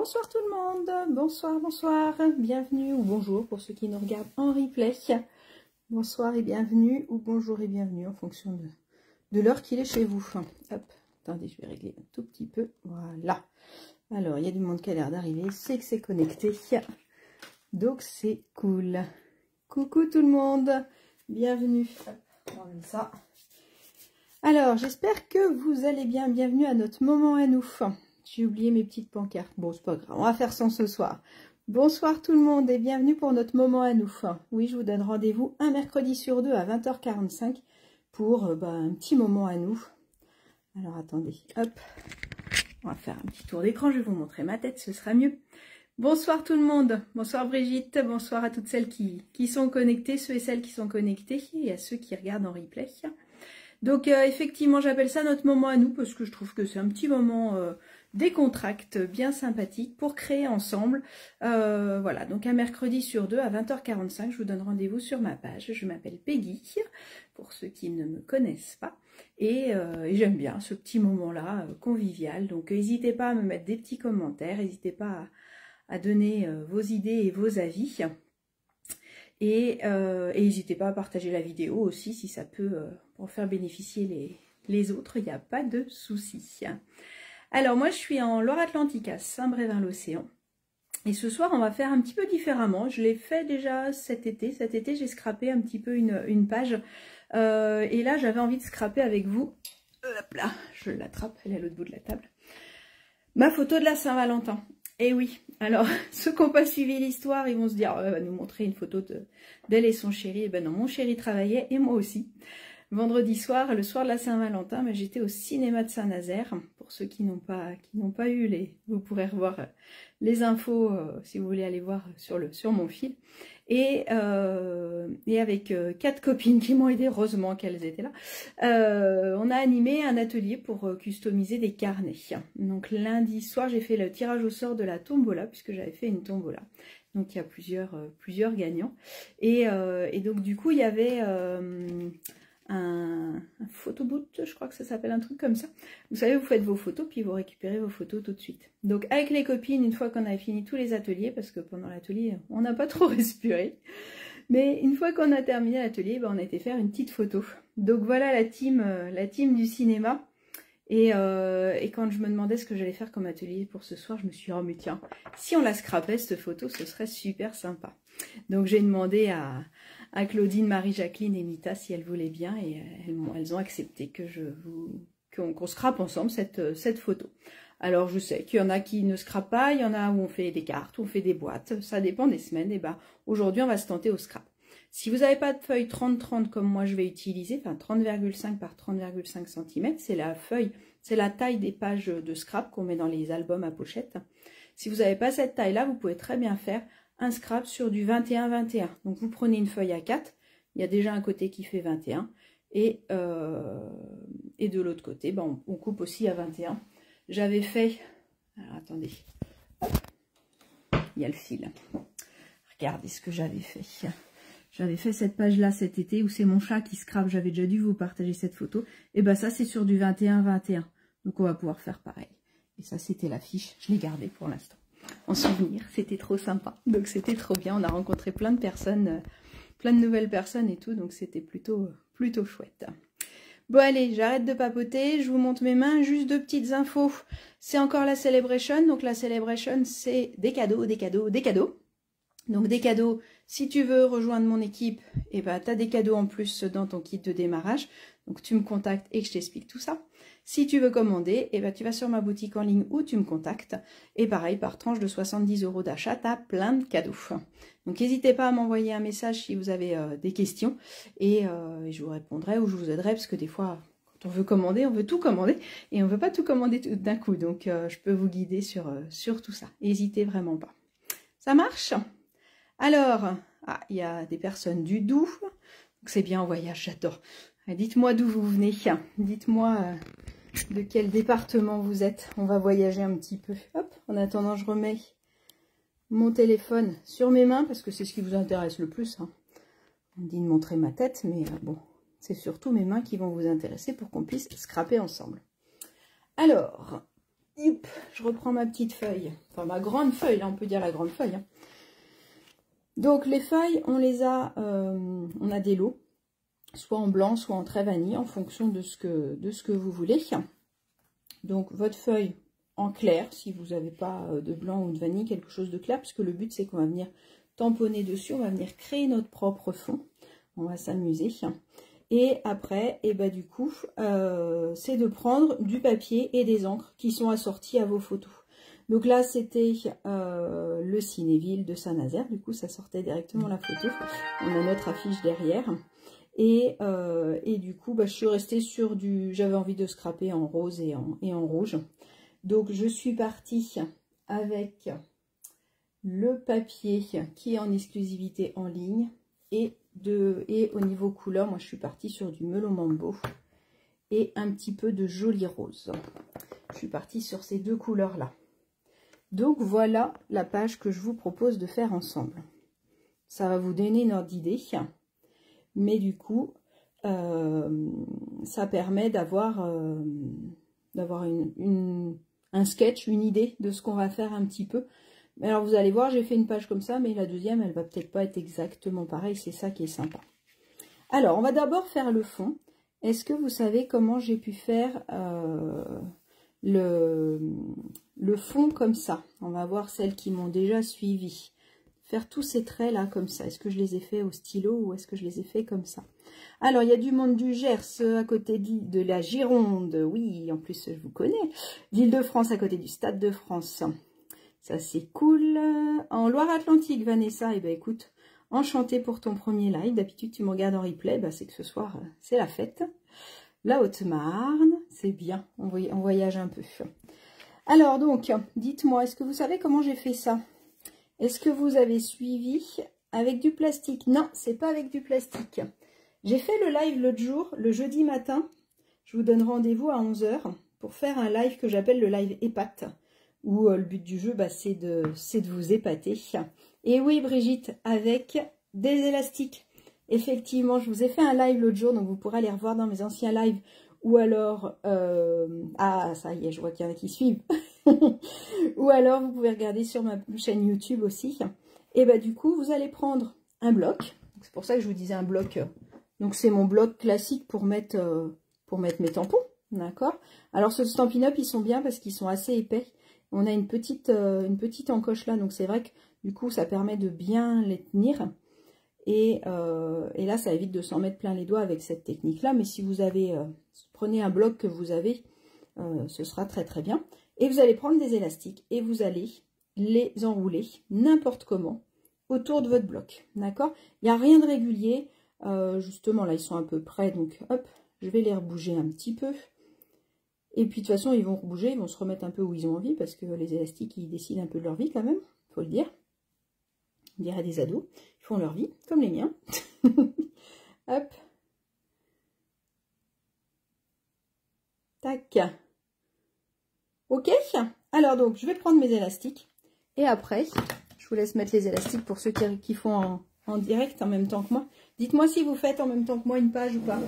Bonsoir tout le monde, bonsoir, bonsoir, bienvenue ou bonjour pour ceux qui nous regardent en replay. Bonsoir et bienvenue ou bonjour et bienvenue en fonction de l'heure qu'il est chez vous. Hop, attendez, je vais régler un tout petit peu, voilà. Alors, il y a du monde qui a l'air d'arriver, c'est que c'est connecté, donc c'est cool. Coucou tout le monde, bienvenue. Hop, on met ça. Alors, j'espère que vous allez bien, bienvenue à notre moment à nous. J'ai oublié mes petites pancartes. Bon, c'est pas grave, on va faire sans ce soir. Bonsoir tout le monde et bienvenue pour notre moment à nous. Oui, je vous donne rendez-vous un mercredi sur deux à 20h45 pour un petit moment à nous. Alors, attendez, hop. On va faire un petit tour d'écran, je vais vous montrer ma tête, ce sera mieux. Bonsoir tout le monde. Bonsoir Brigitte. Bonsoir à toutes celles qui sont connectées, ceux et celles qui sont connectés et à ceux qui regardent en replay. Donc, effectivement, j'appelle ça notre moment à nous parce que je trouve que c'est un petit moment... décontracte, bien sympathique pour créer ensemble. Voilà, donc un mercredi sur deux à 20h45, je vous donne rendez-vous sur ma page. Je m'appelle Peggy, pour ceux qui ne me connaissent pas. Et j'aime bien ce petit moment-là convivial. Donc n'hésitez pas à me mettre des petits commentaires, n'hésitez pas à donner vos idées et vos avis. Et n'hésitez pas à partager la vidéo aussi si ça peut pour faire bénéficier les autres, il n'y a pas de souci. Alors moi je suis en Loire-Atlantique à Saint-Brévin-l'Océan et ce soir on va faire un petit peu différemment. Je l'ai fait déjà cet été. Cet été j'ai scrappé un petit peu une page et là j'avais envie de scraper avec vous. Hop là, je l'attrape, elle est à l'autre bout de la table. Ma photo de la Saint-Valentin. Et oui, alors ceux qui n'ont pas suivi l'histoire ils vont se dire elle va nous montrer une photo d'elle et son chéri. Et ben non, mon chéri travaillait et moi aussi. Vendredi soir, le soir de la Saint-Valentin, j'étais au cinéma de Saint-Nazaire. Pour ceux qui n'ont pas eu vous pourrez revoir les infos si vous voulez aller voir sur mon fil. Et avec 4 copines qui m'ont aidé, heureusement qu'elles étaient là. On a animé un atelier pour customiser des carnets. Donc lundi soir, j'ai fait le tirage au sort de la tombola puisque j'avais fait une tombola. Donc il y a plusieurs gagnants. Et donc du coup, il y avait un photoboot, je crois que ça s'appelle un truc comme ça. Vous savez, vous faites vos photos, puis vous récupérez vos photos tout de suite. Donc avec les copines, une fois qu'on a fini tous les ateliers, parce que pendant l'atelier, on n'a pas trop respiré, mais une fois qu'on a terminé l'atelier, on a été faire une petite photo. Donc voilà la team du cinéma. Et quand je me demandais ce que j'allais faire comme atelier pour ce soir, je me suis dit, oh mais tiens, si on la scrapait cette photo, ce serait super sympa. Donc j'ai demandé à Claudine, Marie-Jacqueline et Mita si elles voulaient bien et elles ont accepté qu'on scrape ensemble cette photo. Alors je sais qu'il y en a qui ne scrapent pas, il y en a où on fait des cartes, où on fait des boîtes, ça dépend des semaines. Et aujourd'hui on va se tenter au scrap. Si vous n'avez pas de feuille 30-30 comme moi je vais utiliser, enfin 30,5 par 30,5 cm, c'est la feuille, c'est la taille des pages de scrap qu'on met dans les albums à pochette. Si vous n'avez pas cette taille-là, vous pouvez très bien faire un scrap sur du 21-21. Donc vous prenez une feuille A4, il y a déjà un côté qui fait 21 et de l'autre côté, on coupe aussi à 21. J'avais fait, alors attendez, hop, il y a le fil. Regardez ce que j'avais fait. J'avais fait cette page-là cet été où c'est mon chat qui scrape. J'avais déjà dû vous partager cette photo. Et ça c'est sur du 21-21. Donc on va pouvoir faire pareil. Et ça c'était l'affiche. Je l'ai gardée pour l'instant en souvenir. C'était trop sympa. Donc c'était trop bien. On a rencontré plein de personnes, plein de nouvelles personnes et tout. Donc c'était plutôt chouette. Bon allez, j'arrête de papoter. Je vous montre mes mains. Juste deux petites infos. C'est encore la Celebration. Donc la Celebration c'est des cadeaux, des cadeaux, des cadeaux. Donc des cadeaux, si tu veux rejoindre mon équipe, tu as des cadeaux en plus dans ton kit de démarrage. Donc tu me contactes et que je t'explique tout ça. Si tu veux commander, tu vas sur ma boutique en ligne ou tu me contactes. Et pareil, par tranche de 70 € d'achat, tu as plein de cadeaux. Donc n'hésitez pas à m'envoyer un message si vous avez des questions. Et je vous répondrai ou je vous aiderai parce que des fois, quand on veut commander, on veut tout commander. Et on ne veut pas tout commander d'un coup. Donc je peux vous guider sur tout ça. N'hésitez vraiment pas. Ça marche ? Alors, il y a des personnes du Doubs, donc c'est bien en voyage, j'adore. Dites-moi d'où vous venez, dites-moi de quel département vous êtes. On va voyager un petit peu. Hop, en attendant, je remets mon téléphone sur mes mains, parce que c'est ce qui vous intéresse le plus. On me dit de montrer ma tête, mais bon, c'est surtout mes mains qui vont vous intéresser pour qu'on puisse scraper ensemble. Alors, Hop, je reprends ma petite feuille, enfin ma grande feuille, là on peut dire la grande feuille. Hein. Donc les feuilles, on les a, on a des lots, soit en blanc, soit en trait vanille, en fonction de ce que vous voulez. Donc votre feuille en clair, si vous n'avez pas de blanc ou de vanille, quelque chose de clair, puisque le but c'est qu'on va venir tamponner dessus, on va venir créer notre propre fond, on va s'amuser. Et après, et bah, du coup, c'est de prendre du papier et des encres qui sont assorties à vos photos. Donc là, c'était le Cinéville de Saint-Nazaire, du coup ça sortait directement la photo, on a notre affiche derrière. Et du coup, bah, je suis restée sur du... J'avais envie de scraper en rose et en rouge. Donc, je suis partie avec le papier qui est en exclusivité en ligne. Et au niveau couleur, moi, je suis partie sur du melon mambo et un petit peu de joli rose. Je suis partie sur ces deux couleurs-là. Donc, voilà la page que je vous propose de faire ensemble. Ça va vous donner une ordre d'idée. Mais du coup, ça permet d'avoir un sketch, une idée de ce qu'on va faire un petit peu. Alors vous allez voir, j'ai fait une page comme ça, mais la deuxième, elle va peut-être pas être exactement pareille. C'est ça qui est sympa. Alors, on va d'abord faire le fond. Est-ce que vous savez comment j'ai pu faire le fond comme ça? On va voir celles qui m'ont déjà suivi. Faire tous ces traits là comme ça. Est-ce que je les ai fait au stylo ou est-ce que je les ai fait comme ça? Alors il y a du monde du Gers à côté de la Gironde, oui en plus je vous connais, l'Île-de-France à côté du Stade de France, ça c'est cool. En Loire-Atlantique, Vanessa, et ben écoute, enchantée pour ton premier live, d'habitude tu me regardes en replay, ben, c'est que ce soir c'est la fête. La Haute-Marne, c'est bien, on voyage un peu. Alors donc, dites-moi, est-ce que vous savez comment j'ai fait ça? Est-ce que vous avez suivi avec du plastique? Non, c'est pas avec du plastique. J'ai fait le live l'autre jour, le jeudi matin. Je vous donne rendez-vous à 11 h pour faire un live que j'appelle le live épate. Où le but du jeu, bah, c'est de vous épater. Et oui, Brigitte, avec des élastiques. Effectivement, je vous ai fait un live l'autre jour, donc vous pourrez aller revoir dans mes anciens lives. Ou alors, ah ça y est, je vois qu'il y en a qui suivent. Ou alors, vous pouvez regarder sur ma chaîne YouTube aussi. Et bah du coup, vous allez prendre un bloc. C'est pour ça que je vous disais un bloc. Donc c'est mon bloc classique pour mettre mes tampons. D'accord. Alors ce Stampin' Up, ils sont bien parce qu'ils sont assez épais. On a une petite encoche là, donc c'est vrai que du coup, ça permet de bien les tenir. Et là, ça évite de s'en mettre plein les doigts avec cette technique-là. Mais si vous avez, prenez un bloc que vous avez, ce sera très très bien. Et vous allez prendre des élastiques et vous allez les enrouler n'importe comment autour de votre bloc. D'accord? Il n'y a rien de régulier. Justement, là, ils sont un peu près. Donc, hop, je vais les rebouger un petit peu. Et puis, de toute façon, ils vont rebouger. Ils vont se remettre un peu où ils ont envie parce que les élastiques, ils décident un peu de leur vie quand même. Il faut le dire. On dirait des ados. Ils font leur vie, comme les miens. Hop. Tac. Ok. Alors, donc, je vais prendre mes élastiques. Et après, je vous laisse mettre les élastiques pour ceux qui font en direct en même temps que moi. Dites-moi si vous faites en même temps que moi une page ou pas.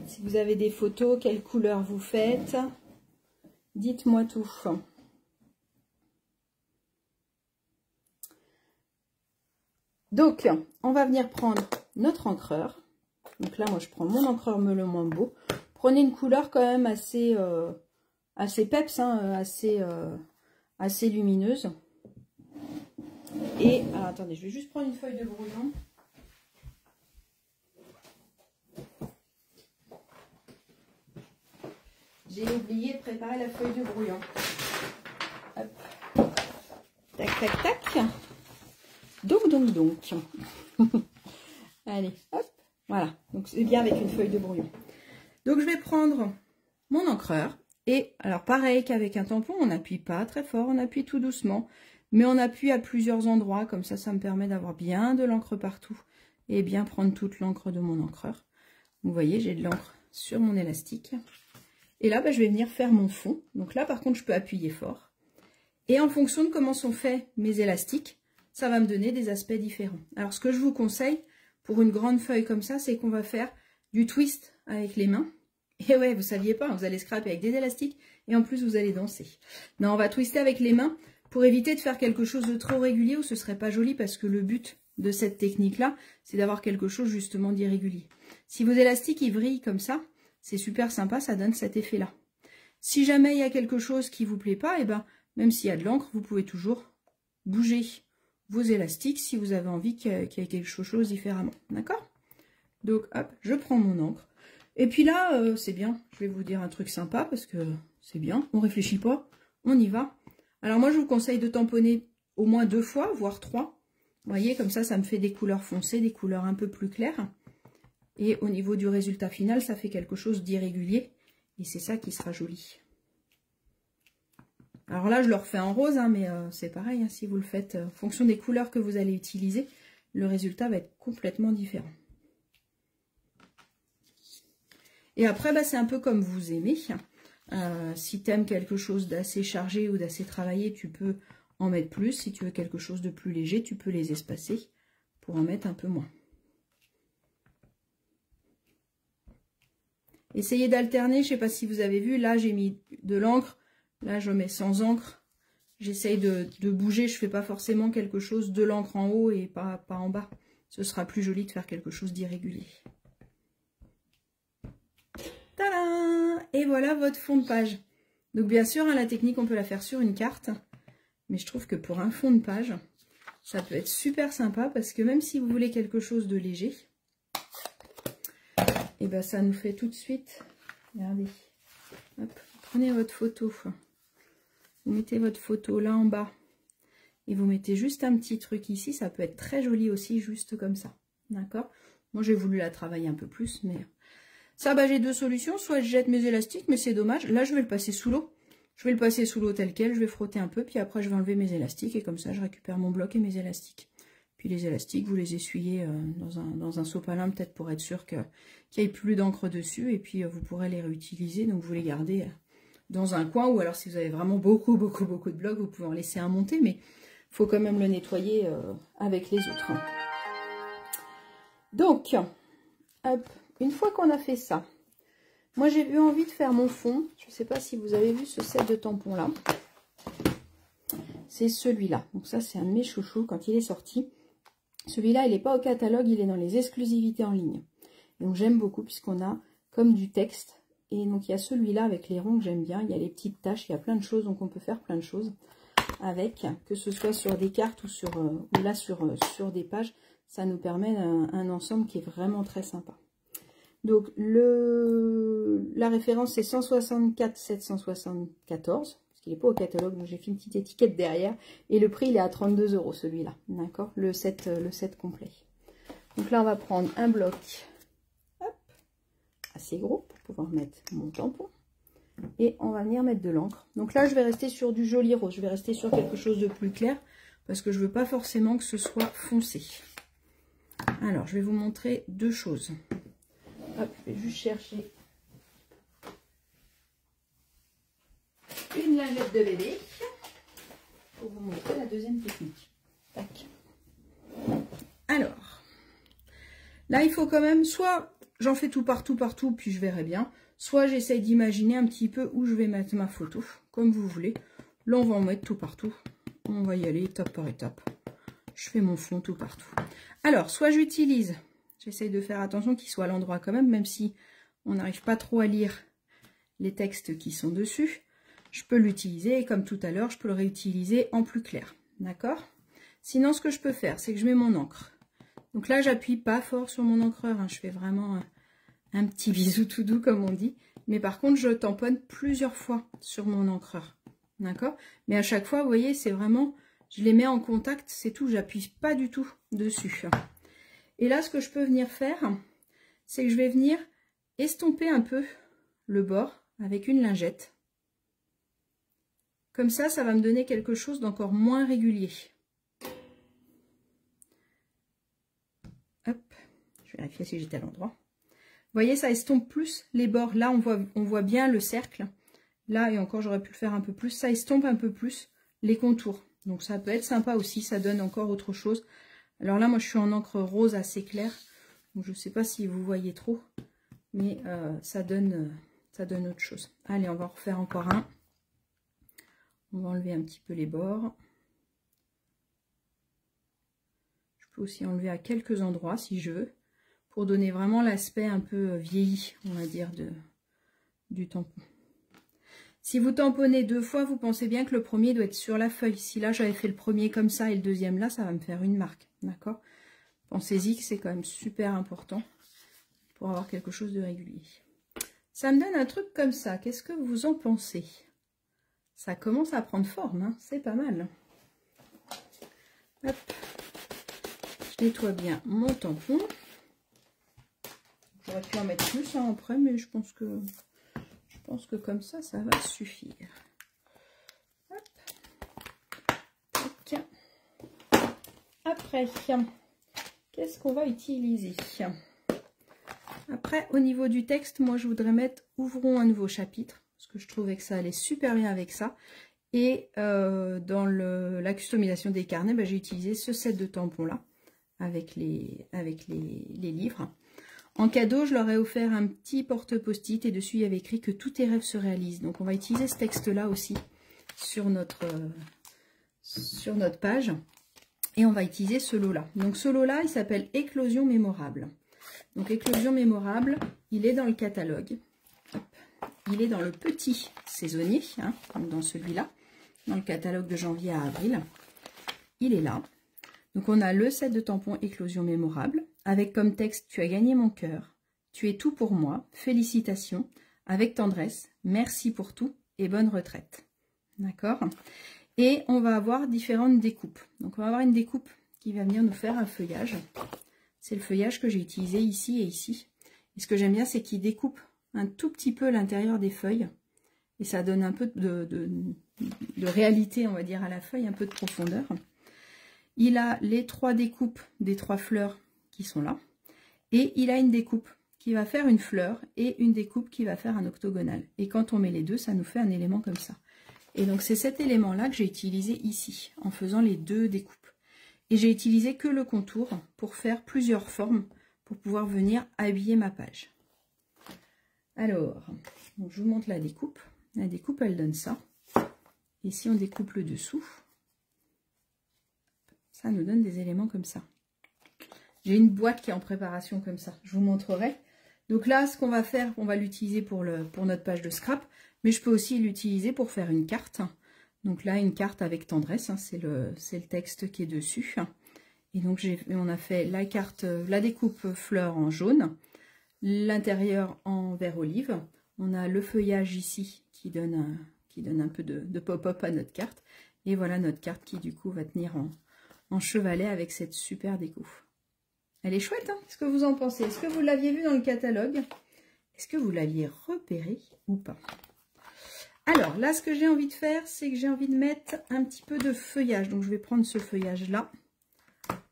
Si vous avez des photos, quelle couleur vous faites. Dites-moi tout. Donc, on va venir prendre notre encreur. Donc là, moi, je prends mon encreur Melon Mambo. Prenez une couleur quand même assez peps, hein, assez lumineuse. Et, alors, attendez, je vais juste prendre une feuille de brouillon. J'ai oublié de préparer la feuille de brouillon. Hop. Tac, tac, tac. Donc. Allez, hop. Voilà. Donc, c'est bien avec une feuille de brouillon. Donc, je vais prendre mon encreur. Et, alors, pareil qu'avec un tampon, on n'appuie pas très fort, on appuie tout doucement. Mais on appuie à plusieurs endroits. Comme ça, ça me permet d'avoir bien de l'encre partout. Et bien prendre toute l'encre de mon encreur. Vous voyez, j'ai de l'encre sur mon élastique. Et là, je vais venir faire mon fond. Donc là, par contre, je peux appuyer fort. Et en fonction de comment sont faits mes élastiques, ça va me donner des aspects différents. Alors, ce que je vous conseille, pour une grande feuille comme ça, c'est qu'on va faire du twist avec les mains. Et ouais, vous ne saviez pas, vous allez scraper avec des élastiques et en plus vous allez danser. Non, on va twister avec les mains pour éviter de faire quelque chose de trop régulier où ce serait pas joli parce que le but de cette technique-là, c'est d'avoir quelque chose justement d'irrégulier. Si vos élastiques ils vrillent comme ça, c'est super sympa, ça donne cet effet-là. Si jamais il y a quelque chose qui vous plaît pas, et ben même s'il y a de l'encre, vous pouvez toujours bouger vos élastiques si vous avez envie qu'il y ait quelque chose différemment. D'accord? Donc hop, je prends mon encre. Et puis là, c'est bien, je vais vous dire un truc sympa parce que c'est bien, on réfléchit pas, on y va. Alors moi je vous conseille de tamponner au moins 2 fois, voire 3. Vous voyez, comme ça me fait des couleurs foncées, des couleurs un peu plus claires. Et au niveau du résultat final, ça fait quelque chose d'irrégulier. Et c'est ça qui sera joli. Alors là, je le refais en rose, hein, mais c'est pareil. Hein, si vous le faites en fonction des couleurs que vous allez utiliser, le résultat va être complètement différent. Et après, bah, c'est un peu comme vous aimez. Si tu aimes quelque chose d'assez chargé ou d'assez travaillé, tu peux en mettre plus. Si tu veux quelque chose de plus léger, tu peux les espacer pour en mettre un peu moins. Essayez d'alterner, je ne sais pas si vous avez vu, là j'ai mis de l'encre, là je mets sans encre. J'essaye de bouger, je ne fais pas forcément quelque chose de l'encre en haut et pas en bas. Ce sera plus joli de faire quelque chose d'irrégulier. Tadam! Et voilà votre fond de page. Donc bien sûr, hein, la technique on peut la faire sur une carte, mais je trouve que pour un fond de page, ça peut être super sympa parce que même si vous voulez quelque chose de léger, et ben ça nous fait tout de suite, regardez, hop, prenez votre photo, vous mettez votre photo là en bas, et vous mettez juste un petit truc ici, ça peut être très joli aussi, juste comme ça, d'accord? Moi j'ai voulu la travailler un peu plus, mais ça, bah, j'ai 2 solutions, soit je jette mes élastiques, mais c'est dommage, là je vais le passer sous l'eau, tel quel, je vais frotter un peu, puis après je vais enlever mes élastiques, et comme ça je récupère mon bloc et mes élastiques. Puis les élastiques, vous les essuyez dans un sopalin peut-être pour être sûr qu'il n'y ait plus d'encre dessus. Et puis vous pourrez les réutiliser. Donc vous les gardez dans un coin. Ou alors si vous avez vraiment beaucoup de blocs, vous pouvez en laisser un monter. Mais il faut quand même le nettoyer avec les autres. Donc, hop, une fois qu'on a fait ça, moi j'ai eu envie de faire mon fond. Je ne sais pas si vous avez vu ce set de tampons là. C'est celui-là. Donc ça c'est un de mes chouchous quand il est sorti. Celui-là, il n'est pas au catalogue, il est dans les exclusivités en ligne. Et donc j'aime beaucoup puisqu'on a comme du texte. Et donc il y a celui-là avec les ronds que j'aime bien. Il y a les petites taches, il y a plein de choses. Donc on peut faire plein de choses avec, que ce soit sur des cartes ou sur des pages. Ça nous permet un ensemble qui est vraiment très sympa. Donc la référence c'est 164 774. Il n'est pas au catalogue, donc j'ai fait une petite étiquette derrière. Et le prix, il est à 32 € celui-là. D'accord, le set complet. Donc là, on va prendre un bloc hop, assez gros pour pouvoir mettre mon tampon. Et on va venir mettre de l'encre. Donc là, je vais rester sur du joli rose. Je vais rester sur quelque chose de plus clair parce que je ne veux pas forcément que ce soit foncé. Alors, je vais vous montrer 2 choses. Hop, je vais juste chercher une lingette de bébé pour vous montrer la deuxième technique. Tac. Alors, là il faut quand même, soit j'en fais tout partout, puis je verrai bien, soit j'essaye d'imaginer un petit peu où je vais mettre ma photo, comme vous voulez. Là on va en mettre tout partout, on va y aller étape par étape. Je fais mon fond tout partout. Alors, soit j'utilise, j'essaye de faire attention qu'il soit à l'endroit quand même si on n'arrive pas trop à lire les textes qui sont dessus. Je peux l'utiliser et comme tout à l'heure, je peux le réutiliser en plus clair. D'accord? Sinon, ce que je peux faire, c'est que je mets mon encre. Donc là, j'appuie pas fort sur mon encreur. Hein. Je fais vraiment un petit bisou tout doux, comme on dit. Mais par contre, je tamponne plusieurs fois sur mon encreur. D'accord? Mais à chaque fois, vous voyez, c'est vraiment... Je les mets en contact, c'est tout. J'appuie pas du tout dessus. Et là, ce que je peux venir faire, c'est que je vais venir estomper un peu le bord avec une lingette. Comme ça, ça va me donner quelque chose d'encore moins régulier. Hop, je vais vérifier si j'étais à l'endroit. Vous voyez, ça estompe plus les bords. Là, on voit bien le cercle. Là, et encore, j'aurais pu le faire un peu plus. Ça estompe un peu plus les contours. Donc, ça peut être sympa aussi. Ça donne encore autre chose. Alors là, moi, je suis en encre rose assez claire. Donc, je ne sais pas si vous voyez trop. Mais ça donne ça donne autre chose. Allez, on va en refaire encore un. On va enlever un petit peu les bords. Je peux aussi enlever à quelques endroits si je veux, pour donner vraiment l'aspect un peu vieilli, on va dire, du tampon. Si vous tamponnez 2 fois, vous pensez bien que le premier doit être sur la feuille. Si là, j'avais fait le premier comme ça et le deuxième là, ça va me faire une marque. D'accord? Pensez-y que c'est quand même super important pour avoir quelque chose de régulier. Ça me donne un truc comme ça. Qu'est-ce que vous en pensez? Ça commence à prendre forme, hein? C'est pas mal. Hop. Je nettoie bien mon tampon. J'aurais pu en mettre plus hein, après, mais je pense que comme ça va suffire. Hop. Tac. Après, qu'est-ce qu'on va utiliser? Après, au niveau du texte, moi je voudrais mettre « Ouvrons un nouveau chapitre » parce que je trouvais que ça allait super bien avec ça. Et dans la customisation des carnets, j'ai utilisé ce set de tampons là avec les livres. En cadeau, je leur ai offert un petit porte-post-it et dessus il y avait écrit que tous tes rêves se réalisent. Donc on va utiliser ce texte-là aussi sur notre page. Et on va utiliser ce lot-là. Donc ce lot-là, il s'appelle Éclosion mémorable. Donc Éclosion mémorable, il est dans le catalogue. Hop. Il est dans le petit saisonnier, hein, comme dans celui-là, dans le catalogue de janvier à avril. Il est là. Donc on a le set de tampons Éclosion mémorable. Avec comme texte, tu as gagné mon cœur, tu es tout pour moi, félicitations, avec tendresse, merci pour tout et bonne retraite. D'accord? Et on va avoir différentes découpes. Donc on va avoir une découpe qui va venir nous faire un feuillage. C'est le feuillage que j'ai utilisé ici et ici. Et ce que j'aime bien, c'est qu'il découpe un tout petit peu l'intérieur des feuilles. Et ça donne un peu de réalité, on va dire, à la feuille, un peu de profondeur. Il a les 3 découpes des 3 fleurs qui sont là, et il a une découpe qui va faire une fleur et une découpe qui va faire un octogonal, et quand on met les deux, ça nous fait un élément comme ça. Et donc c'est cet élément là que j'ai utilisé ici en faisant les 2 découpes, et j'ai utilisé que le contour pour faire plusieurs formes pour pouvoir venir habiller ma page. Alors donc je vous montre la découpe elle donne ça, et si on découpe le dessous, ça nous donne des éléments comme ça. J'ai une boîte qui est en préparation comme ça, je vous montrerai. Donc là, ce qu'on va faire, on va l'utiliser pour notre page de scrap, mais je peux aussi l'utiliser pour faire une carte. Donc là, une carte avec tendresse, hein, c'est le texte qui est dessus. Et donc on a fait la carte, la découpe fleur en jaune, l'intérieur en vert olive. On a le feuillage ici qui donne un peu de pop-up à notre carte. Et voilà notre carte qui du coup va tenir en chevalet avec cette super découpe. Elle est chouette, hein? Qu'est-ce que vous en pensez? Est-ce que vous l'aviez vu dans le catalogue? Est-ce que vous l'aviez repéré ou pas? Alors, là, ce que j'ai envie de faire, c'est que j'ai envie de mettre un petit peu de feuillage. Donc, je vais prendre ce feuillage-là.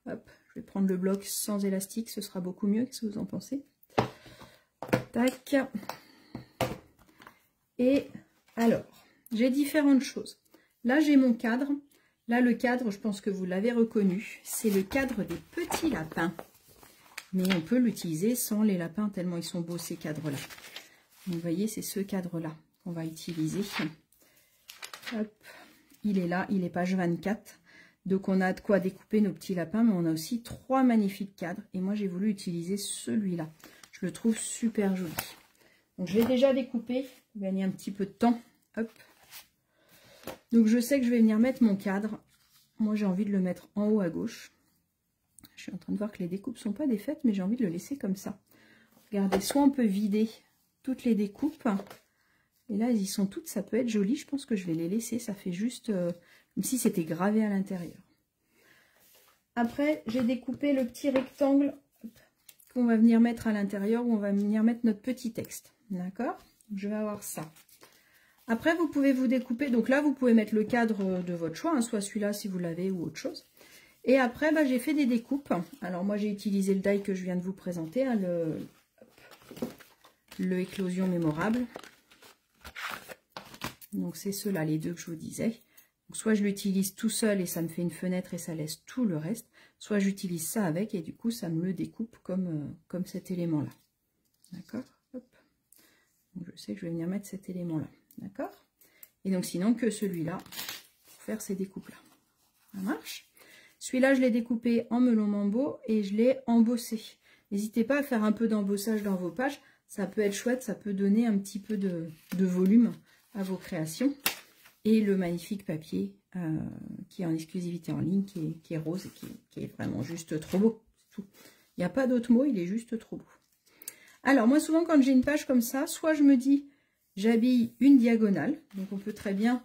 Hop, je vais prendre le bloc sans élastique, ce sera beaucoup mieux. Qu'est-ce que vous en pensez? Tac. Et alors, j'ai différentes choses. Là, j'ai mon cadre. Là, le cadre, je pense que vous l'avez reconnu. C'est le cadre des petits lapins. Mais on peut l'utiliser sans les lapins, tellement ils sont beaux ces cadres-là. Vous voyez, c'est ce cadre-là qu'on va utiliser. Hop, il est là, il est page 24. Donc on a de quoi découper nos petits lapins, mais on a aussi 3 magnifiques cadres. Et moi, j'ai voulu utiliser celui-là. Je le trouve super joli. Donc je l'ai déjà découpé, pour gagner un petit peu de temps. Hop. Donc je sais que je vais venir mettre mon cadre. Moi, j'ai envie de le mettre en haut à gauche. Je suis en train de voir que les découpes ne sont pas défaites, mais j'ai envie de le laisser comme ça. Regardez, soit on peut vider toutes les découpes. Et là, elles y sont toutes, ça peut être joli. Je pense que je vais les laisser. Ça fait juste comme si c'était gravé à l'intérieur. Après, j'ai découpé le petit rectangle qu'on va venir mettre à l'intérieur, où on va venir mettre notre petit texte. D'accord? Je vais avoir ça. Après, vous pouvez vous découper. Donc là, vous pouvez mettre le cadre de votre choix, hein, soit celui-là si vous l'avez ou autre chose. Et après, j'ai fait des découpes. Alors moi, j'ai utilisé le die que je viens de vous présenter, hein, le Éclosion mémorable. Donc c'est ceux-là, les 2 que je vous disais. Donc, soit je l'utilise tout seul et ça me fait une fenêtre et ça laisse tout le reste. Soit j'utilise ça avec et du coup, ça me le découpe comme cet élément-là. D'accord? Donc, je sais que je vais venir mettre cet élément-là. D'accord? Et donc, sinon, que celui-là pour faire ces découpes-là. Ça marche? Celui-là, je l'ai découpé en melon mambo et je l'ai embossé. N'hésitez pas à faire un peu d'embossage dans vos pages. Ça peut être chouette, ça peut donner un petit peu de volume à vos créations. Et le magnifique papier qui est en exclusivité en ligne, qui est rose et qui est vraiment juste trop beau. Tout. Il n'y a pas d'autre mot, il est juste trop beau. Alors, moi, souvent, quand j'ai une page comme ça, soit je me dis, j'habille une diagonale. Donc, on peut très bien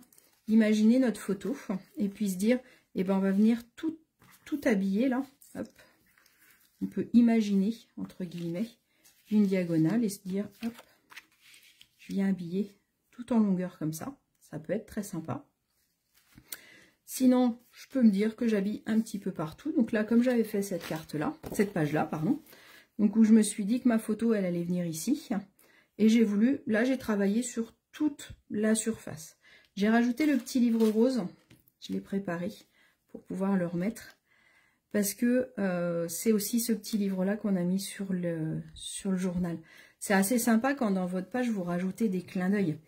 imaginer notre photo et puis se dire, eh ben, on va venir tout habiller, là. Hop. On peut imaginer, entre guillemets, une diagonale et se dire, hop, je viens habiller tout en longueur comme ça. Ça peut être très sympa. Sinon, je peux me dire que j'habille un petit peu partout. Donc là, comme j'avais fait cette carte-là, cette page-là, pardon, donc où je me suis dit que ma photo, elle allait venir ici. Et j'ai voulu, là, j'ai travaillé sur toute la surface. J'ai rajouté le petit livre rose. Je l'ai préparé pour pouvoir le remettre. Parce que c'est aussi ce petit livre-là qu'on a mis sur le journal. C'est assez sympa quand dans votre page, vous rajoutez des clins d'œil.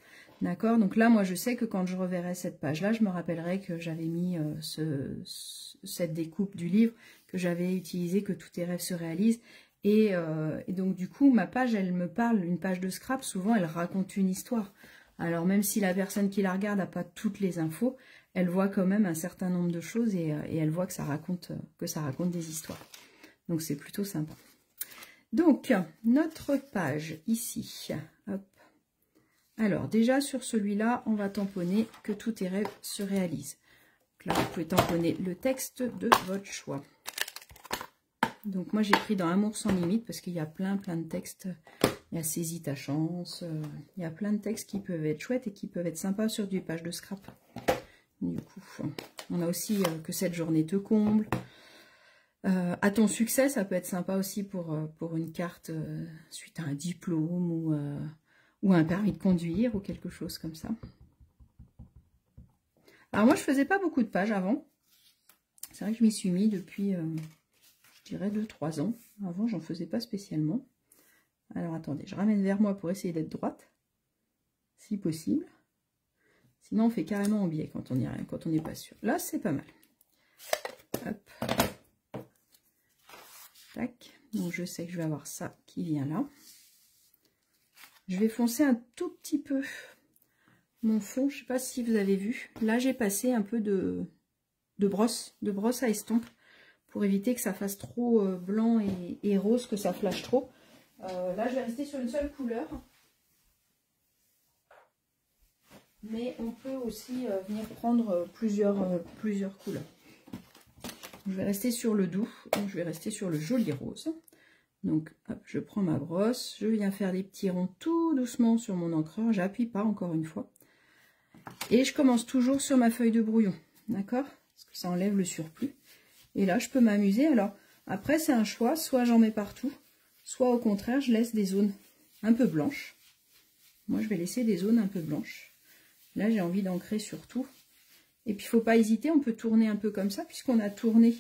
D'accord? Donc là, moi, je sais que quand je reverrai cette page-là, je me rappellerai que j'avais mis cette découpe du livre, que j'avais utilisé, que tous tes rêves se réalisent. Et donc, du coup, ma page, elle me parle. Une page de scrap, souvent, elle raconte une histoire. Alors, même si la personne qui la regarde n'a pas toutes les infos, elle voit quand même un certain nombre de choses et elle voit que ça raconte des histoires. Donc, c'est plutôt sympa. Donc, notre page ici. Hop. Alors, déjà, sur celui-là, on va tamponner que tous tes rêves se réalisent. Donc là, vous pouvez tamponner le texte de votre choix. Donc, moi, j'ai pris dans Amour sans limite parce qu'il y a plein de textes. Il y a Saisis ta chance. Il y a plein de textes qui peuvent être chouettes et qui peuvent être sympas sur du page de scrap. Du coup, on a aussi Que cette journée te comble. À ton succès, ça peut être sympa aussi pour une carte suite à un diplôme ou un permis de conduire ou quelque chose comme ça. Alors moi, je faisais pas beaucoup de pages avant. C'est vrai que je m'y suis mis depuis, je dirais, 2-3 ans. Avant, j'en faisais pas spécialement. Alors, attendez, je ramène vers moi pour essayer d'être droite, si possible. Sinon, on fait carrément en biais quand on n'est pas sûr. Là, c'est pas mal. Hop. Tac. Donc, je sais que je vais avoir ça qui vient là. Je vais foncer un tout petit peu mon fond. Je ne sais pas si vous avez vu. Là, j'ai passé un peu de brosse à estompe pour éviter que ça fasse trop blanc et rose, que ça flash trop. Là, je vais rester sur une seule couleur. Mais on peut aussi venir prendre plusieurs couleurs. Je vais rester sur le doux. Donc, je vais rester sur le joli rose. Donc, hop, je prends ma brosse, je viens faire des petits ronds tout doucement sur mon encreur, j'appuie pas encore une fois. Et je commence toujours sur ma feuille de brouillon, d'accord? Parce que ça enlève le surplus. Et là, je peux m'amuser. Alors, après, c'est un choix, soit j'en mets partout, soit au contraire, je laisse des zones un peu blanches. Moi, je vais laisser des zones un peu blanches. Là, j'ai envie d'ancrer sur tout. Et puis, il ne faut pas hésiter, on peut tourner un peu comme ça, puisqu'on a tourné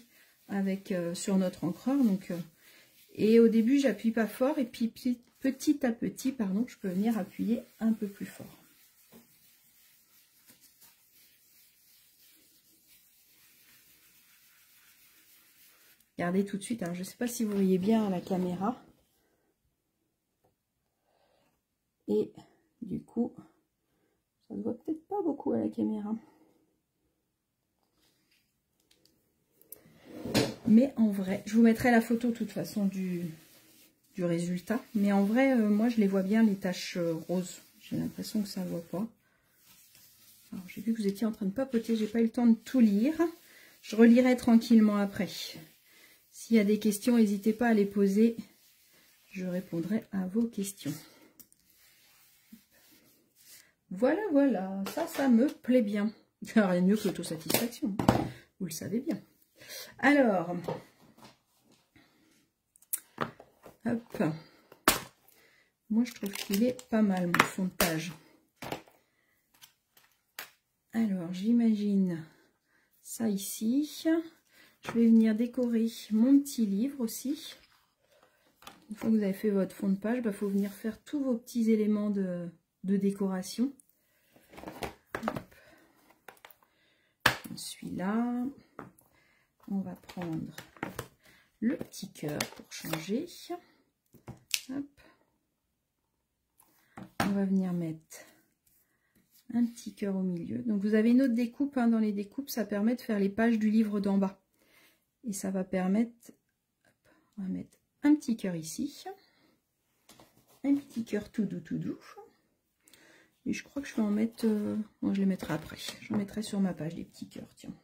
avec sur notre encreur, donc... Et au début, j'appuie pas fort et puis petit à petit, pardon, je peux venir appuyer un peu plus fort. Regardez tout de suite, alors je ne sais pas si vous voyez bien à la caméra. Et du coup, ça ne voit peut-être pas beaucoup à la caméra. Mais en vrai, je vous mettrai la photo de toute façon du résultat. Mais en vrai, moi, je les vois bien, les taches roses. J'ai l'impression que ça ne voit pas. Alors, j'ai vu que vous étiez en train de papoter. J'ai pas eu le temps de tout lire. Je relirai tranquillement après. S'il y a des questions, n'hésitez pas à les poser. Je répondrai à vos questions. Voilà, voilà. Ça me plaît bien. Rien de mieux que l'autosatisfaction. Vous le savez bien. Alors, hop, moi je trouve qu'il est pas mal mon fond de page. Alors, j'imagine ça ici. Je vais venir décorer mon petit livre aussi. une fois que vous avez fait votre fond de page, il faut venir faire tous vos petits éléments de décoration. Celui-là, on va prendre le petit cœur pour changer. Hop. On va venir mettre un petit cœur au milieu. Donc vous avez une autre découpe, hein, dans les découpes, ça permet de faire les pages du livre d'en bas. Et ça va permettre, hop, on va mettre un petit cœur ici, un petit cœur tout doux. Et je crois que je vais en mettre, bon, je les mettrai après, je mettrai sur ma page les petits cœurs, tiens,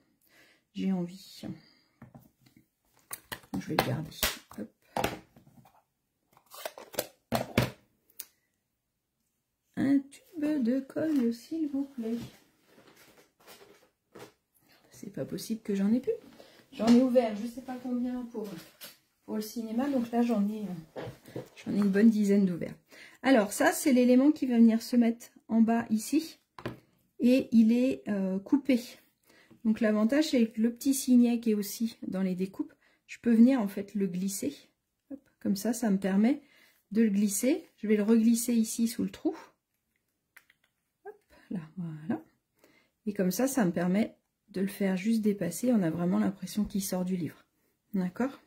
j'ai envie. Donc, je vais le garder. Hop. Un tube de colle, s'il vous plaît. C'est pas possible que j'en ai plus. J'en ai ouvert, je sais pas combien pour le cinéma, donc là j'en ai une bonne dizaine d'ouverts. Alors ça, c'est l'élément qui va venir se mettre en bas ici, et il est coupé. Donc l'avantage, c'est que le petit signet qui est aussi dans les découpes, je peux venir en fait le glisser. Hop, comme ça, ça me permet de le glisser. Je vais le reglisser ici sous le trou. Hop, là, voilà. Et comme ça, ça me permet de le faire juste dépasser. On a vraiment l'impression qu'il sort du livre. D'accord?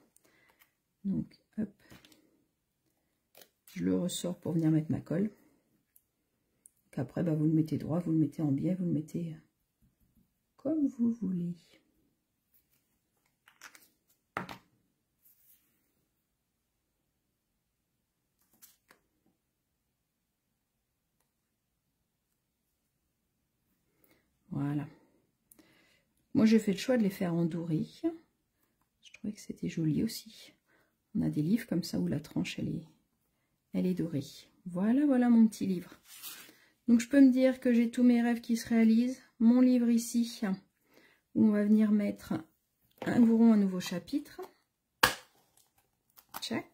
Donc, hop. Je le ressors pour venir mettre ma colle. Après, bah, vous le mettez droit, vous le mettez en biais, vous le mettez comme vous voulez. Voilà. Moi, j'ai fait le choix de les faire en doré. Je trouvais que c'était joli aussi. On a des livres comme ça où la tranche, elle est dorée. Voilà, voilà mon petit livre. Donc, je peux me dire que j'ai tous mes rêves qui se réalisent. Mon livre ici, où on va venir mettre un nouveau chapitre. Tchac.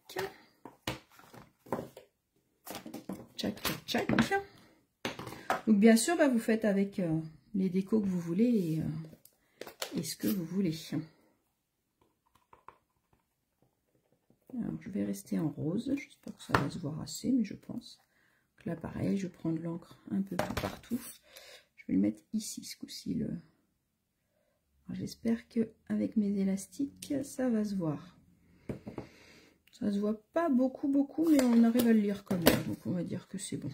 Tchac, tchac, tchac. Donc, bien sûr, bah, vous faites avec les décos que vous voulez et ce que vous voulez. Alors, je vais rester en rose. J'espère que ça va se voir assez, mais je pense. Donc là, pareil, je prends de l'encre un peu plus partout. Je vais le mettre ici, ce coup-ci. J'espère que avec mes élastiques, ça va se voir. Ça se voit pas beaucoup, mais on arrive à le lire quand même. Donc, on va dire que c'est bon.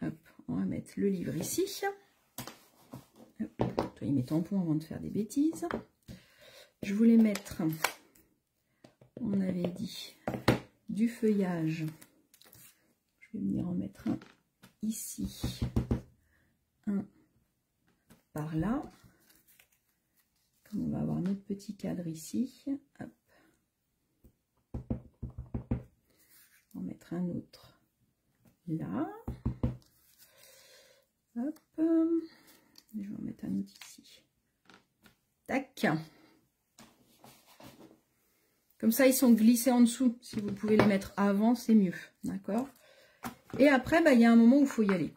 Hop, on va mettre le livre ici. Hop, nettoyer mes tampons avant de faire des bêtises. Je voulais mettre, on avait dit, du feuillage. Je vais venir en mettre un ici, un par là. Comme on va avoir notre petit cadre ici, hop. On va mettre un autre là. Hop. Je vais en mettre un autre ici. Tac. Comme ça, ils sont glissés en dessous. Si vous pouvez les mettre avant, c'est mieux. D'accord? Et après, bah, il y a un moment où il faut y aller.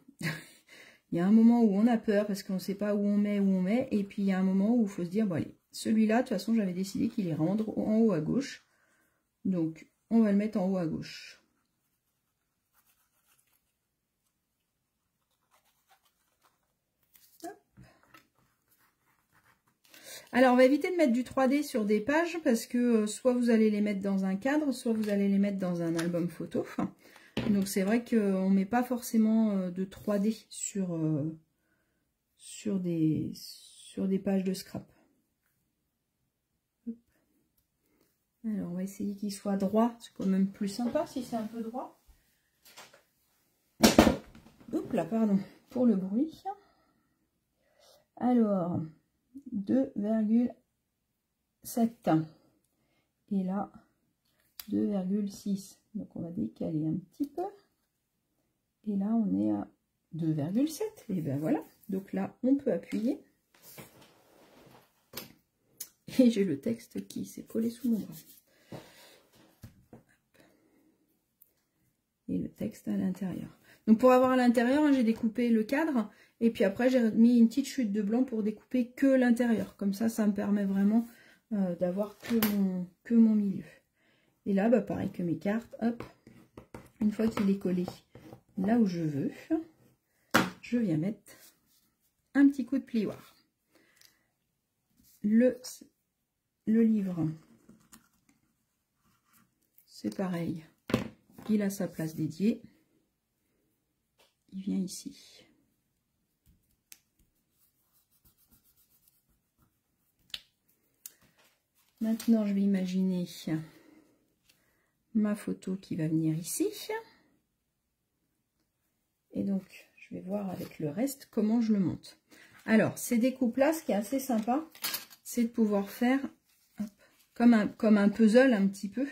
Il y a un moment où on a peur parce qu'on ne sait pas où on met. Et puis, il y a un moment où il faut se dire, bon allez, celui-là, de toute façon, j'avais décidé qu'il est en haut à gauche. Donc, on va le mettre en haut à gauche. Alors, on va éviter de mettre du 3D sur des pages parce que soit vous allez les mettre dans un cadre, soit vous allez les mettre dans un album photo. Donc, c'est vrai qu'on ne met pas forcément de 3D sur des pages de scrap. Hop. Alors, on va essayer qu'il soit droit. C'est quand même plus sympa si c'est un peu droit. Oups là, pardon, pour le bruit. Alors... 2,7 et là 2,6, donc on va décaler un petit peu et là on est à 2,7 et ben voilà, donc là on peut appuyer et j'ai le texte qui s'est collé sous mon bras et le texte à l'intérieur. Donc pour avoir à l'intérieur, hein, j'ai découpé le cadre et puis après j'ai mis une petite chute de blanc pour découper que l'intérieur. Comme ça, ça me permet vraiment d'avoir que mon milieu. Et là, bah, pareil que mes cartes, hop, une fois qu'il est collé là où je veux, je viens mettre un petit coup de plioir. Le livre, c'est pareil, il a sa place dédiée, il vient ici. Maintenant, je vais imaginer ma photo qui va venir ici. Et donc, je vais voir avec le reste comment je le monte. Alors, ces découpes-là, ce qui est assez sympa, c'est de pouvoir faire hop, comme un puzzle un petit peu.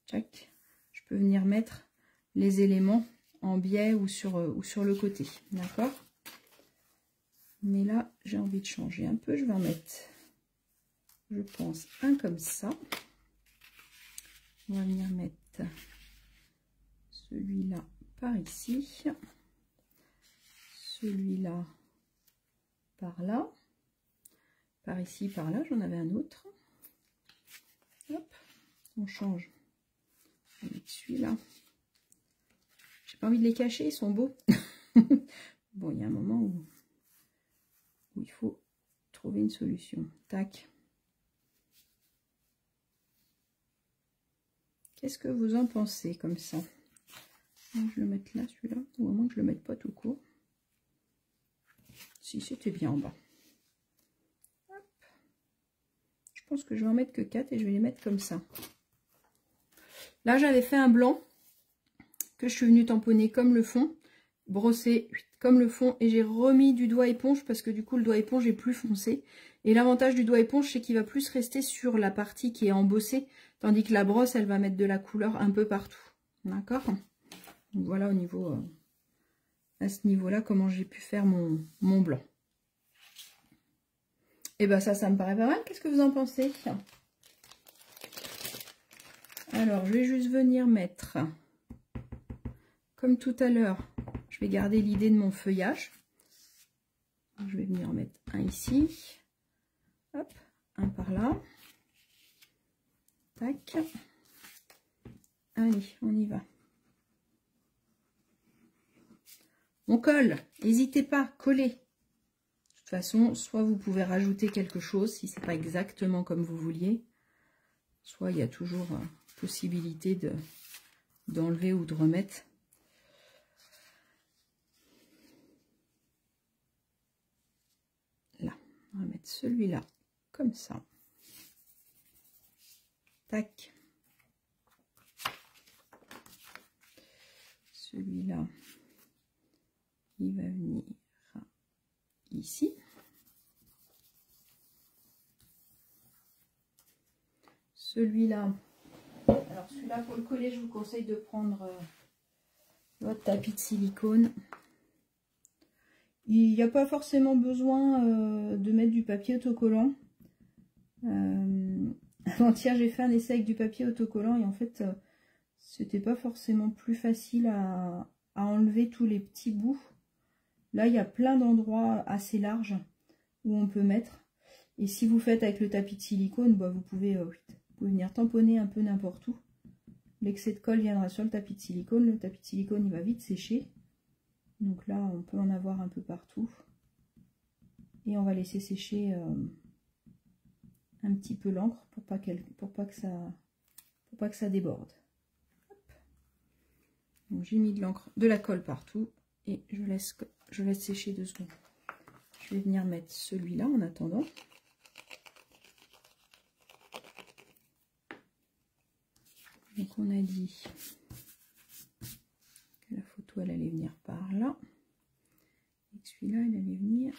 Tchac. Je peux venir mettre les éléments en biais ou sur le côté. D'accord? Mais là, j'ai envie de changer un peu. Je vais en mettre, je pense, un comme ça. On va venir mettre celui-là par ici. Celui-là par là. Par ici, par là. J'en avais un autre. Hop, on change. On va mettre celui-là. J'ai pas envie de les cacher, ils sont beaux. Bon, il y a un moment où il faut trouver une solution. Tac. Qu'est-ce que vous en pensez comme ça? Je vais le mettre là, celui-là, ou au moins que je le mette pas tout court. Si, c'était bien en bas. Hop. Je pense que je vais en mettre que 4 et je vais les mettre comme ça. Là, j'avais fait un blanc que je suis venue tamponner comme le fond, brosser comme le fond, et j'ai remis du doigt éponge parce que du coup, le doigt éponge est plus foncé. Et l'avantage du doigt éponge, c'est qu'il va plus rester sur la partie qui est embossée, tandis que la brosse, elle va mettre de la couleur un peu partout. D'accord? Donc voilà au niveau, à ce niveau-là, comment j'ai pu faire mon blanc. Et ben ça me paraît pas mal. Qu'est-ce que vous en pensez? Alors, je vais juste venir mettre, comme tout à l'heure, je vais garder l'idée de mon feuillage. Je vais venir en mettre un ici. Hop, un par là. Tac. Allez, on y va. On colle, n'hésitez pas, collez. De toute façon, soit vous pouvez rajouter quelque chose si c'est pas exactement comme vous vouliez, soit il y a toujours possibilité d'enlever ou de remettre. Là, on va mettre celui-là comme ça. Tac. Celui-là, il va venir ici. Celui-là, alors celui-là pour le coller, je vous conseille de prendre votre tapis de silicone. Il n'y a pas forcément besoin de mettre du papier autocollant. Avant-hier, j'ai fait un essai avec du papier autocollant et en fait, c'était pas forcément plus facile à enlever tous les petits bouts. Là, il y a plein d'endroits assez larges où on peut mettre. Et si vous faites avec le tapis de silicone, bah, vous pouvez venir tamponner un peu n'importe où. L'excès de colle viendra sur le tapis de silicone. Le tapis de silicone, il va vite sécher. Donc là, on peut en avoir un peu partout. Et on va laisser sécher un petit peu l'encre pour pas que ça déborde. Donc j'ai mis de l'encre, de la colle partout et je laisse sécher 2 secondes. Je vais venir mettre celui-là en attendant. Donc on a dit que la photo elle allait venir par là et que celui-là il allait venir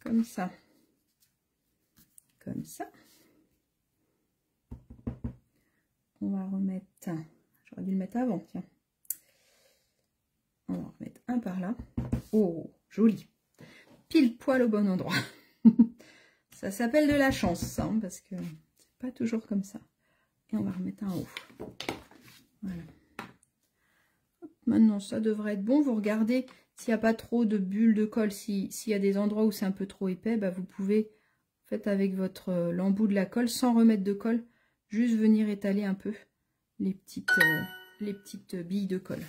comme ça. Comme ça. On va remettre, j'aurais dû le mettre avant, tiens. On va remettre un par là. Oh, joli. Pile poil au bon endroit. Ça s'appelle de la chance, hein, parce que c'est pas toujours comme ça. Et on va remettre un haut. Voilà. Hop, maintenant, ça devrait être bon. Vous regardez s'il n'y a pas trop de bulles de colle. S'il y a des endroits où c'est un peu trop épais, bah, vous pouvez faites avec votre l'embout de la colle, sans remettre de colle, juste venir étaler un peu les petites billes de colle.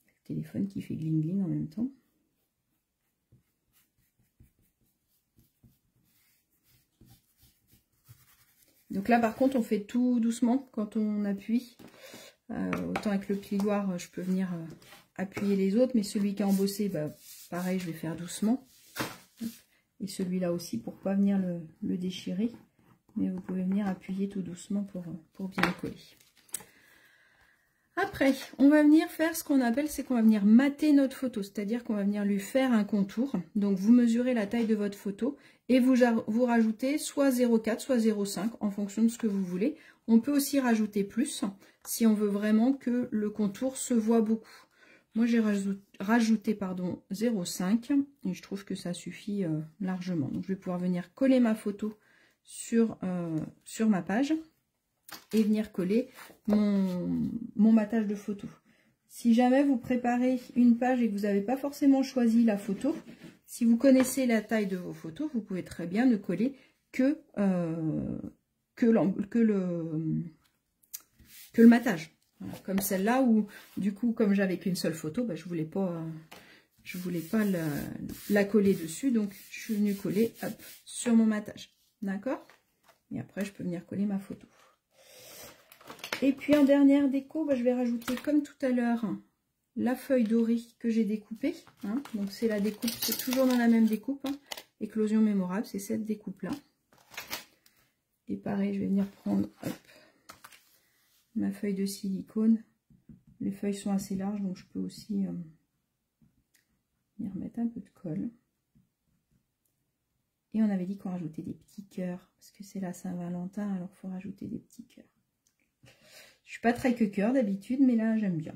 Le téléphone qui fait gling gling en même temps. Donc là par contre on fait tout doucement quand on appuie. Autant avec le plioir je peux venir appuyer les autres, mais celui qui est embossé, bah, pareil je vais faire doucement. Et celui-là aussi pour pas venir le déchirer. Mais vous pouvez venir appuyer tout doucement pour bien le coller. Après, on va venir faire ce qu'on appelle, c'est qu'on va venir mater notre photo. C'est-à-dire qu'on va venir lui faire un contour. Donc vous mesurez la taille de votre photo et vous rajoutez soit 0,4, soit 0,5 en fonction de ce que vous voulez. On peut aussi rajouter plus si on veut vraiment que le contour se voit beaucoup. Moi j'ai rajouté 0,5 et je trouve que ça suffit largement. Donc je vais pouvoir venir coller ma photo sur ma page et venir coller mon matage de photo. Si jamais vous préparez une page et que vous n'avez pas forcément choisi la photo, si vous connaissez la taille de vos photos, vous pouvez très bien ne coller que le matage. Voilà, comme celle-là où du coup comme j'avais qu'une seule photo, bah, je voulais pas la coller dessus, donc je suis venue coller hop, sur mon matage. D'accord? Et après je peux venir coller ma photo. Et puis en dernière déco, bah, je vais rajouter comme tout à l'heure la feuille dorée que j'ai découpée. Hein. Donc c'est la découpe, c'est toujours dans la même découpe. Hein. Éclosion mémorable, c'est cette découpe-là. Et pareil, je vais venir prendre hop, ma feuille de silicone. Les feuilles sont assez larges, donc je peux aussi venir mettre un peu de colle. Et on avait dit qu'on rajoutait des petits cœurs, parce que c'est la Saint-Valentin, alors il faut rajouter des petits cœurs. Je suis pas très cœur d'habitude, mais là j'aime bien.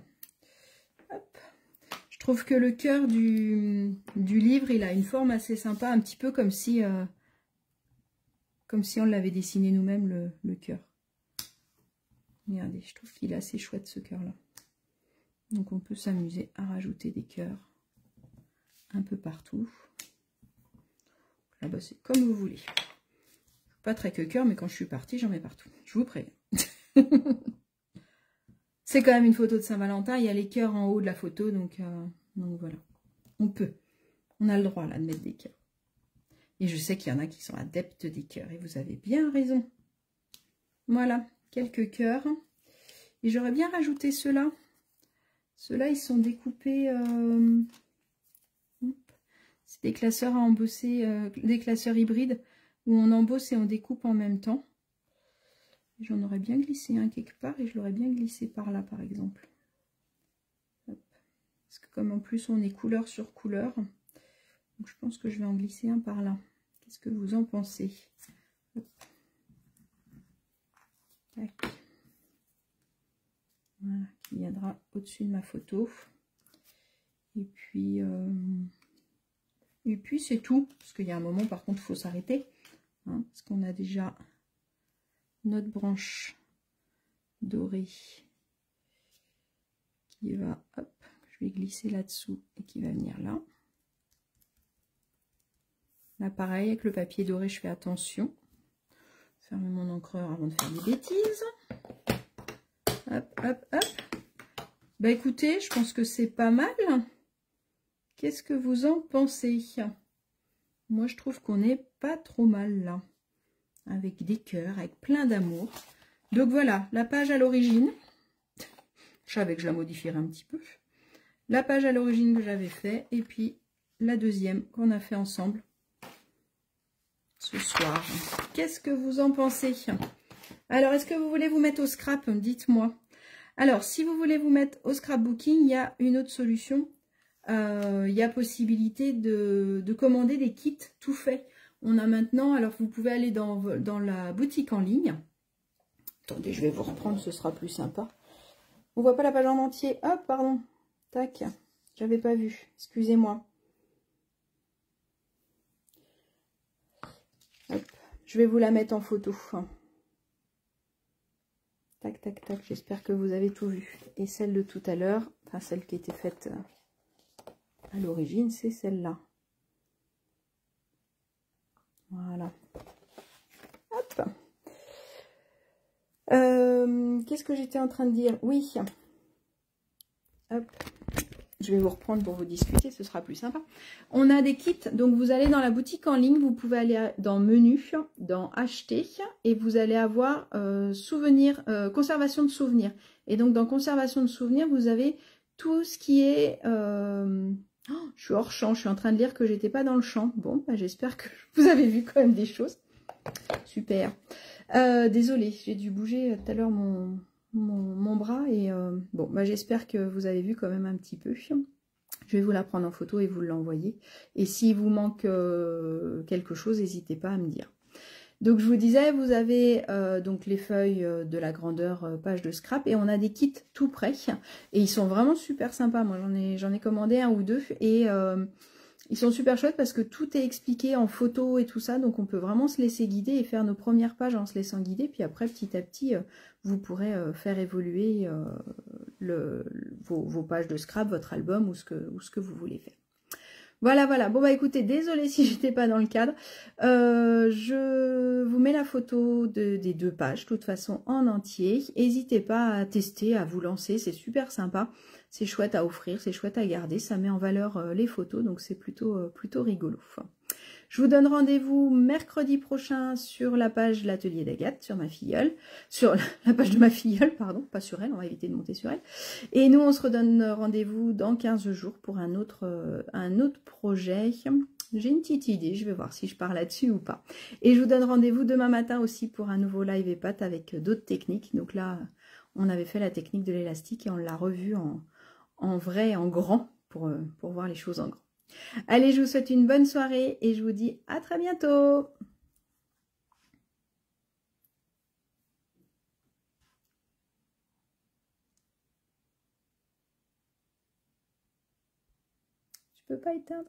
Hop. Je trouve que le cœur du livre, il a une forme assez sympa, un petit peu comme si on l'avait dessiné nous-mêmes, le cœur. Regardez, je trouve qu'il est assez chouette ce cœur-là. Donc on peut s'amuser à rajouter des cœurs un peu partout. Là bas c'est comme vous voulez. Je suis pas très cœur, mais quand je suis partie, j'en mets partout. Je vous préviens. C'est quand même une photo de Saint-Valentin, il y a les cœurs en haut de la photo, donc voilà. On a le droit là de mettre des cœurs. Et je sais qu'il y en a qui sont adeptes des cœurs, et vous avez bien raison. Voilà, quelques cœurs. Et j'aurais bien rajouté ceux-là. Ceux-là, ils sont découpés... c'est des classeurs à embosser, des classeurs hybrides, où on embosse et on découpe en même temps. J'en aurais bien glissé un quelque part et je l'aurais bien glissé par là par exemple. Hop. Parce que comme en plus on est couleur sur couleur, donc je pense que je vais en glisser un par là. Qu'est-ce que vous en pensez? Hop. Tac. Voilà, qui viendra au-dessus de ma photo. Et puis c'est tout. Parce qu'il y a un moment par contre il faut s'arrêter. Hein, parce qu'on a déjà notre branche dorée qui va, hop, je vais glisser là-dessous et qui va venir là. Là pareil, avec le papier doré, je fais attention. Fermer mon encreur avant de faire des bêtises. Hop, hop, hop. Bah écoutez, je pense que c'est pas mal. Qu'est-ce que vous en pensez? Moi, je trouve qu'on n'est pas trop mal là. Avec des cœurs, avec plein d'amour. Donc voilà, la page à l'origine. Je savais que je la modifierais un petit peu. La page à l'origine que j'avais fait. Et puis la deuxième qu'on a fait ensemble ce soir. Qu'est-ce que vous en pensez? Alors, est-ce que vous voulez vous mettre au scrap? Dites-moi. Alors, si vous voulez vous mettre au scrapbooking, il y a une autre solution. Il y a possibilité de commander des kits tout faits. On a maintenant, alors vous pouvez aller dans la boutique en ligne. Attendez, je vais vous reprendre, ce sera plus sympa. On voit pas la page en entier. Hop, pardon. Tac, j'avais pas vu. Excusez-moi. Hop, je vais vous la mettre en photo. Tac, tac, tac. J'espère que vous avez tout vu. Et celle de tout à l'heure, enfin celle qui était faite à l'origine, c'est celle-là. Voilà. Hop. Qu'est-ce que j'étais en train de dire? Oui. Hop. Je vais vous reprendre pour vous discuter, ce sera plus sympa. On a des kits, donc vous allez dans la boutique en ligne, vous pouvez aller dans menu, dans acheter, et vous allez avoir conservation de souvenirs. Et donc dans conservation de souvenirs, vous avez tout ce qui est... Oh, je suis hors champ, je suis en train de lire que j'étais pas dans le champ. Bon, bah, j'espère que vous avez vu quand même des choses. Super. Désolée, j'ai dû bouger tout à l'heure mon bras et bon, bah, j'espère que vous avez vu quand même un petit peu. Je vais vous la prendre en photo et vous l'envoyer. Et s'il vous manque quelque chose, n'hésitez pas à me dire. Donc je vous disais, vous avez donc les feuilles de la grandeur page de scrap et on a des kits tout prêts et ils sont vraiment super sympas. Moi j'en ai commandé un ou deux et ils sont super chouettes parce que tout est expliqué en photo et tout ça, donc on peut vraiment se laisser guider et faire nos premières pages en se laissant guider, puis après petit à petit vous pourrez faire évoluer vos pages de scrap, votre album ou ce que vous voulez faire. Voilà, voilà. Bon, bah écoutez, désolée si j'étais pas dans le cadre. Je vous mets la photo des deux pages, de toute façon, en entier. N'hésitez pas à tester, à vous lancer. C'est super sympa. C'est chouette à offrir, c'est chouette à garder. Ça met en valeur les photos, donc c'est plutôt rigolo. Je vous donne rendez-vous mercredi prochain sur la page de l'atelier d'Agathe, sur ma filleule, sur la page de ma filleule, pardon, pas sur elle, on va éviter de monter sur elle. Et nous, on se redonne rendez-vous dans 15 jours pour un autre projet. J'ai une petite idée, je vais voir si je pars là-dessus ou pas. Et je vous donne rendez-vous demain matin aussi pour un nouveau live EPAT avec d'autres techniques. Donc là, on avait fait la technique de l'élastique et on l'a revue en vrai, en grand, pour voir les choses en grand. Allez, je vous souhaite une bonne soirée et je vous dis à très bientôt. Je peux pas éteindre.